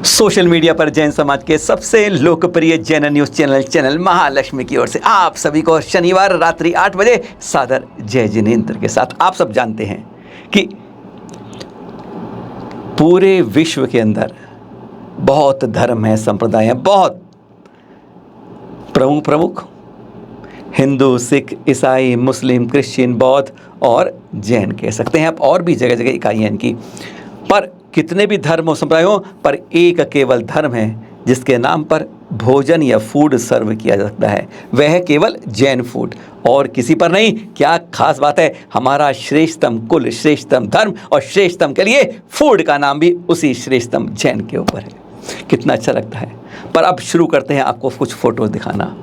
Social media पर जैन समाज के सबसे लोकप्रिय जैन न्यूज़ चैनल महालक्ष्मी की ओर से आप सभी को शनिवार रात्रि 8 बजे सादर जय जिनेंद्र के साथ। आप सब जानते हैं कि पूरे विश्व के अंदर बहुत धर्म है, संप्रदाय हैं, बहुत प्रमुख हिंदू, सिख, ईसाई, मुस्लिम, क्रिश्चियन, बौद्ध और जैन कह सकते हैं आप। और भी जगह जगह इकाइयाँ इनकी, पर कितने भी धर्म और संप्रदाय हो, पर एक केवल धर्म है जिसके नाम पर भोजन या फूड सर्व किया जा सकता है, वह है केवल जैन फूड, और किसी पर नहीं। क्या खास बात है, हमारा श्रेष्ठतम कुल, श्रेष्ठतम धर्म और श्रेष्ठतम के लिए फूड का नाम भी उसी श्रेष्ठतम जैन के ऊपर है। कितना अच्छा लगता है। पर अब शुरू करते हैं आपको कुछ फोटोज दिखाना।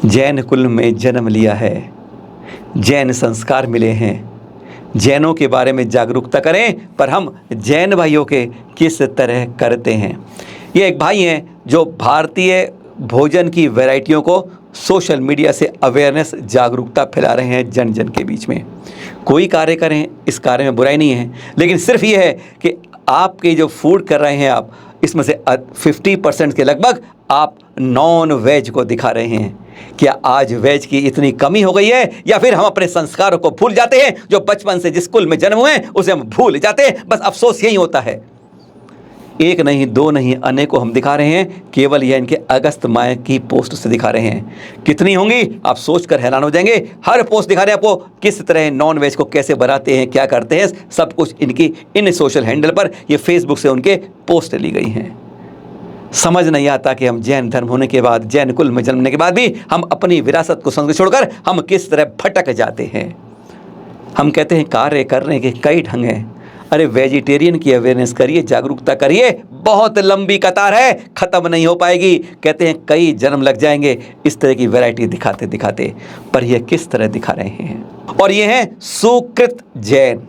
जैन कुल में जन्म लिया है, जैन संस्कार मिले हैं, जैनों के बारे में जागरूकता करें, पर हम जैन भाइयों के किस तरह करते हैं। ये एक भाई हैं जो भारतीय भोजन की वैरायटियों को सोशल मीडिया से अवेयरनेस, जागरूकता फैला रहे हैं जन जन के बीच में। कोई कार्य करें, इस कार्य में बुराई नहीं है, लेकिन सिर्फ ये है कि आपके जो फूड कर रहे हैं आप, इसमें से 50% के लगभग आप नॉन वेज को दिखा रहे हैं। क्या आज वेज की इतनी कमी हो गई है, या फिर हम अपने संस्कारों को भूल जाते हैं? जो बचपन से जिस कुल में जन्म हुए हैं उसे हम भूल जाते हैं। बस अफसोस यही होता है। एक नहीं, दो नहीं, अनेकों हम दिखा रहे हैं। केवल यह इनके अगस्त माह की पोस्ट से दिखा रहे हैं। कितनी होंगी आप सोचकर हैरान हो जाएंगे। हर पोस्ट दिखा रहे हैं आपको किस तरह नॉन वेज को कैसे बनाते हैं, क्या करते हैं, सब कुछ इनकी इन सोशल हैंडल पर, ये फेसबुक से उनके पोस्ट ली गई हैं। समझ नहीं आता कि हम जैन धर्म होने के बाद, जैन कुल में जन्मने के बाद भी हम अपनी विरासत को संस्कृति छोड़कर हम किस तरह भटक जाते हैं। हम कहते हैं कार्य करने के कई ढंग हैं। अरे वेजिटेरियन की अवेयरनेस करिए, जागरूकता करिए, बहुत लंबी कतार है, ख़त्म नहीं हो पाएगी। कहते हैं कई जन्म लग जाएंगे इस तरह की वैरायटी दिखाते दिखाते, पर यह किस तरह दिखा रहे हैं। और ये हैं सुकृत जैन।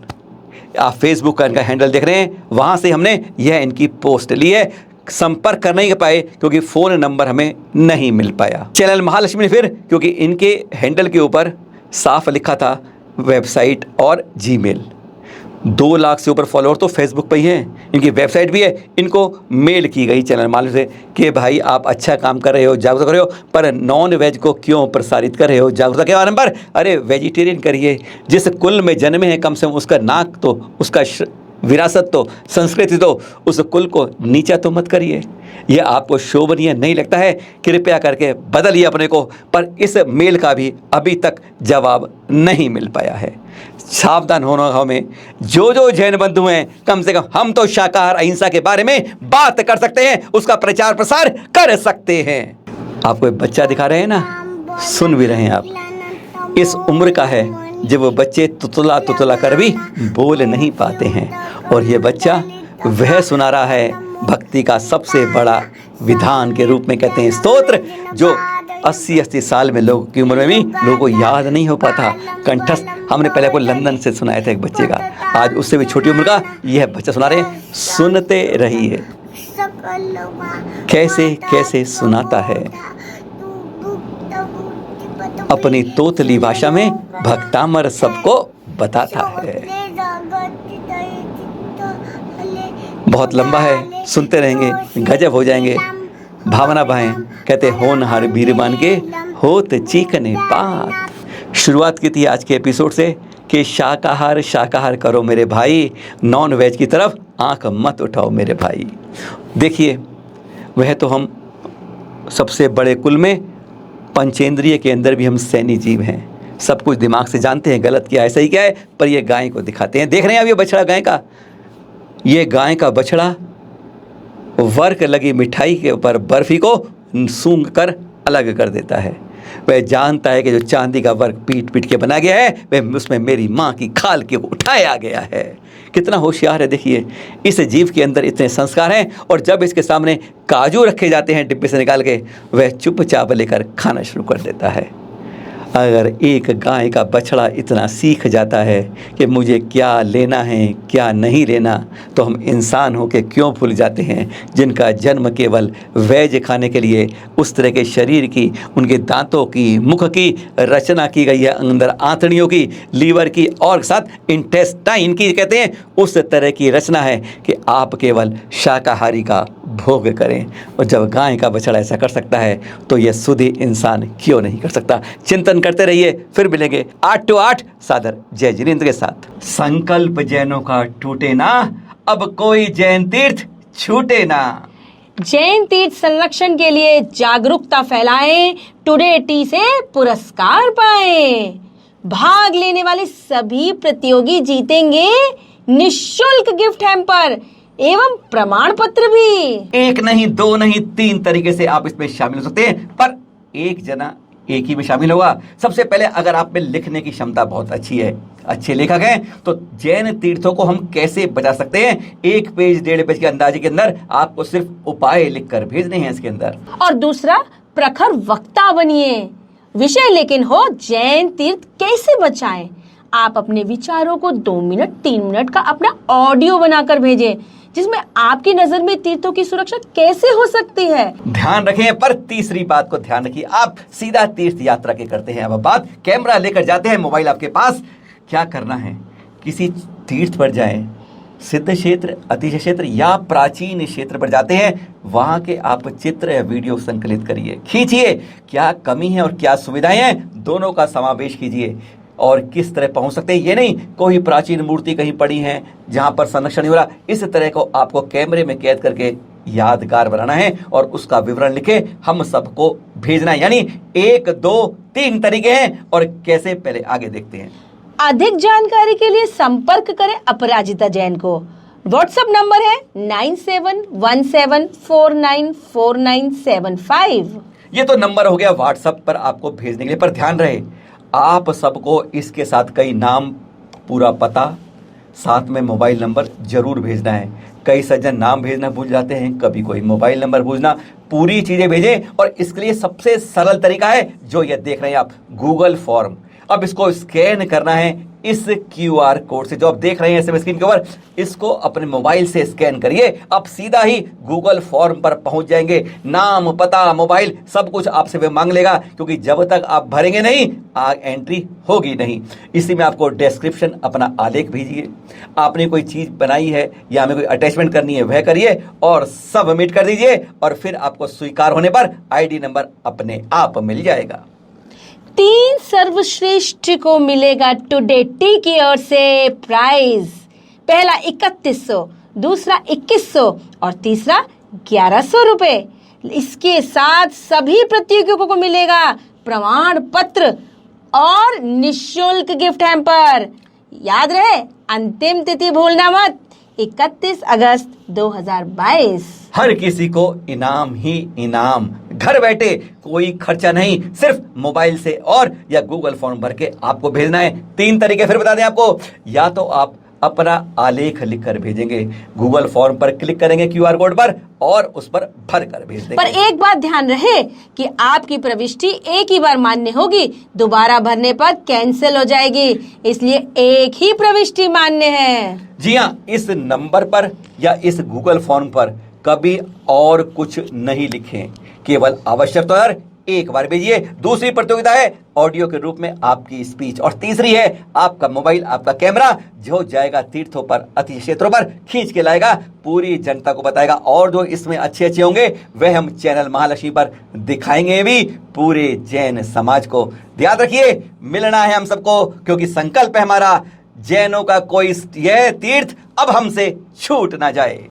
आप फेसबुक का इनका हैंडल देख रहे हैं, वहाँ से हमने यह इनकी पोस्ट ली है। संपर्क कर नहीं पाए क्योंकि फ़ोन नंबर हमें नहीं मिल पाया। चैनल महालक्ष्मी ने फिर, क्योंकि इनके हैंडल के ऊपर साफ लिखा था वेबसाइट और जीमेल। 2 लाख से ऊपर फॉलोअर तो फेसबुक पे ही हैं, इनकी वेबसाइट भी है। इनको मेल की गई चैनल मालिक से कि भाई आप अच्छा काम कर रहे हो, जागरूकता कर रहे हो, पर नॉन वेज को क्यों प्रसारित कर रहे हो, जागरूकता के बारे में। अरे वेजिटेरियन करिए, जिस कुल में जन्मे हैं कम से कम उसका नाक तो, उसका विरासत तो, संस्कृति तो, उस कुल को नीचा तो मत करिए। यह आपको शोभनीय नहीं लगता है, कृपया करके बदलिए अपने को। पर इस मेल का भी अभी तक जवाब नहीं मिल पाया है। सावधान होना हमें। जो जैन बंधु हैं, कम से कम हम तो शाकाहार अहिंसा के बारे में बात कर सकते हैं, उसका प्रचार प्रसार कर सकते हैं। आपको एक बच्चा दिखा रहे हैं ना, सुन भी रहे हैं आप। इस उम्र का है जब वो बच्चे तुतला कर भी बोल नहीं पाते हैं, और ये बच्चा वह सुना रहा है भक्ति का सबसे बड़ा विधान के रूप में, कहते हैं स्तोत्र, जो 80 साल में लोगों की उम्र में भी लोगों को याद नहीं हो पाता। कंठस्थ हमने पहले को लंदन से सुनाया था एक बच्चे का, आज उससे भी छोटी उम्र का यह बच्चा सुना रहे हैं। सुनते रहिए कैसे कैसे सुनाता है अपनी तोतली भाषा में, भक्तामर सबको बताता है। बहुत लंबा है, सुनते रहेंगे, गजब हो जाएंगे। भावना भाएं, कहते होनहार बीरबान के होत चीकने पात। शुरुआत की थी आज के एपिसोड से कि शाकाहार करो मेरे भाई, नॉन वेज की तरफ आंख मत उठाओ मेरे भाई। देखिए, वह तो हम सबसे बड़े कुल में, पंचेंद्रिय के अंदर भी हम सैनी जीव हैं, सब कुछ दिमाग से जानते हैं गलत क्या है सही क्या है, पर ये गाय को दिखाते हैं। देख रहे हैं अब ये बछड़ा गाय का, ये गाय का बछड़ा वर्क लगी मिठाई के ऊपर बर्फी को सूंघ कर अलग कर देता है। वह जानता है कि जो चांदी का वर्क पीट पीट के बना गया है, वह उसमें मेरी माँ की खाल के उठाया गया है। कितना होशियार है। देखिए, इस जीव के अंदर इतने संस्कार हैं, और जब इसके सामने काजू रखे जाते हैं डिब्बे से निकाल के, वह चुपचाप लेकर खाना शुरू कर देता है। अगर एक गाय का बछड़ा इतना सीख जाता है कि मुझे क्या लेना है क्या नहीं लेना, तो हम इंसान होकर क्यों भूल जाते हैं जिनका जन्म केवल वेज खाने के लिए, उस तरह के शरीर की, उनके दांतों की, मुख की रचना की गई है, अंदर आंतड़ियों की, लीवर की और साथ इंटेस्टाइन की, कहते हैं उस तरह की रचना है कि आप केवल शाकाहारी का भोग करें। और जब गाय का बछड़ा ऐसा कर सकता है तो यह सुधी इंसान क्यों नहीं कर सकता। चिंतन करते रहिए, फिर मिलेंगे 8 to 8 सादर जय जिनेंद्र के साथ। संकल्प जैनों का टूटे ना, अब कोई जैन तीर्थ छूटे ना। जैन तीर्थ संरक्षण के लिए जागरूकता फैलाएं, टुडे टी से पुरस्कार पाएं। भाग लेने वाले सभी प्रतियोगी जीतेंगे निःशुल्क गिफ्ट हैम्पर एवं प्रमाण पत्र भी। एक नहीं, दो नहीं, 3 तरीके से आप इसमें शामिल हो सकते हैं, पर एक जना एक ही में शामिल होगा। सबसे पहले अगर आप में लिखने की क्षमता बहुत अच्छी है, अच्छे लेखक हैं, तो जैन तीर्थों को हम कैसे बचा सकते हैं, 1 पेज 1.5 पेज के अंदाजे के अंदर आपको सिर्फ उपाय लिखकर भेजने हैं इसके अंदर। और दूसरा, प्रखर वक्ता बनिए। विषय लेकिन हो जैन तीर्थ कैसे बचाएं। आप अपने विचारों को 2 मिनट 3 मिनट का अपना ऑडियो बनाकर भेजें, जिसमें आपकी नजर में तीर्थों की सुरक्षा कैसे हो सकती है। ध्यान रखें, पर तीसरी बात को ध्यान रखिए, आप सीधा तीर्थ यात्रा के करते हैं। अब बात कैमरा लेकर जाते हैं, मोबाइल आपके पास, क्या करना है, किसी तीर्थ पर जाएं, सिद्ध क्षेत्र, अतिशय क्षेत्र या प्राचीन क्षेत्र पर जाते हैं, वहां के आप चित्र या वीडियो संकलित करिए, खींचिए, क्या कमी है और क्या सुविधाएं हैं, दोनों का समावेश कीजिए। और किस तरह पहुंच सकते हैं, ये नहीं कोई प्राचीन मूर्ति कहीं पड़ी है जहां पर संरक्षण नहीं हो रहा, इस तरह को आपको कैमरे में कैद करके यादगार बनाना है और उसका विवरण लिखे हम सबको भेजना है। यानी 1 2 3 तरीके हैं, और कैसे पहले आगे देखते हैं। अधिक जानकारी के लिए संपर्क करें अपराजिता जैन को। व्हाट्सएप नंबर है 9717494975। ये तो नंबर हो गया व्हाट्सएप पर आपको भेजने के लिए, पर ध्यान रहे आप सबको इसके साथ कई नाम, पूरा पता, साथ में मोबाइल नंबर जरूर भेजना है। कई सज्जन नाम भेजना भूल जाते हैं, कभी कोई मोबाइल नंबर भूलना, पूरी चीजें भेजें। और इसके लिए सबसे सरल तरीका है जो ये देख रहे हैं आप, गूगल फॉर्म। अब इसको स्कैन करना है इस QR कोड से जो आप देख रहे हैं SMS स्क्रीन के ऊपर, इसको अपने मोबाइल से स्कैन करिए, आप सीधा ही गूगल फॉर्म पर पहुंच जाएंगे। नाम, पता, मोबाइल सब कुछ आपसे वे मांग लेगा, क्योंकि जब तक आप भरेंगे नहीं एंट्री होगी नहीं। इसी में आपको डिस्क्रिप्शन अपना आलेख भेजिए, आपने कोई चीज बनाई है या हमें कोई अटैचमेंट करनी है वह करिए और सबमिट कर दीजिए, और फिर आपको स्वीकार होने पर ID नंबर अपने आप मिल जाएगा। 3 सर्वश्रेष्ठ को मिलेगा टुडे टी की ओर से प्राइज। पहला 3100, दूसरा 2100 और तीसरा 1100 रुपए। इसके साथ सभी प्रतियोगियों को मिलेगा प्रमाण पत्र और निःशुल्क गिफ्ट हैम्पर। याद रहे, अंतिम तिथि भूलना मत, 31 अगस्त 2022। हर किसी को इनाम ही इनाम, घर बैठे, कोई खर्चा नहीं, सिर्फ मोबाइल से और या गूगल फॉर्म भर के आपको भेजना है। 3 तरीके फिर बता दें आपको, या तो आप अपना आलेख लिखकर भेजेंगे, गूगल फॉर्म पर क्लिक करेंगे QR कोड पर और उस पर भर कर भेज देंगे। पर एक बात ध्यान रहे कि आपकी प्रविष्टि एक ही बार मान्य होगी, दोबारा भरने पर कैंसिल हो जाएगी, इसलिए एक ही प्रविष्टि मान्य है। जी हाँ, इस नंबर पर या इस गूगल फॉर्म पर कभी और कुछ नहीं लिखें, केवल आवश्यक तो यार एक बार भेजिए। दूसरी प्रतियोगिता है ऑडियो के रूप में आपकी स्पीच, और तीसरी है आपका मोबाइल, आपका कैमरा जो जाएगा तीर्थों पर, अति क्षेत्रों पर खींच के लाएगा, पूरी जनता को बताएगा, और जो इसमें अच्छे अच्छे होंगे वह हम चैनल महालक्ष्मी पर दिखाएंगे भी पूरे जैन समाज को। याद रखिए, मिलना है हम सबको, क्योंकि संकल्प है हमारा, जैनों का कोई यह तीर्थ अब हमसे छूट ना जाए।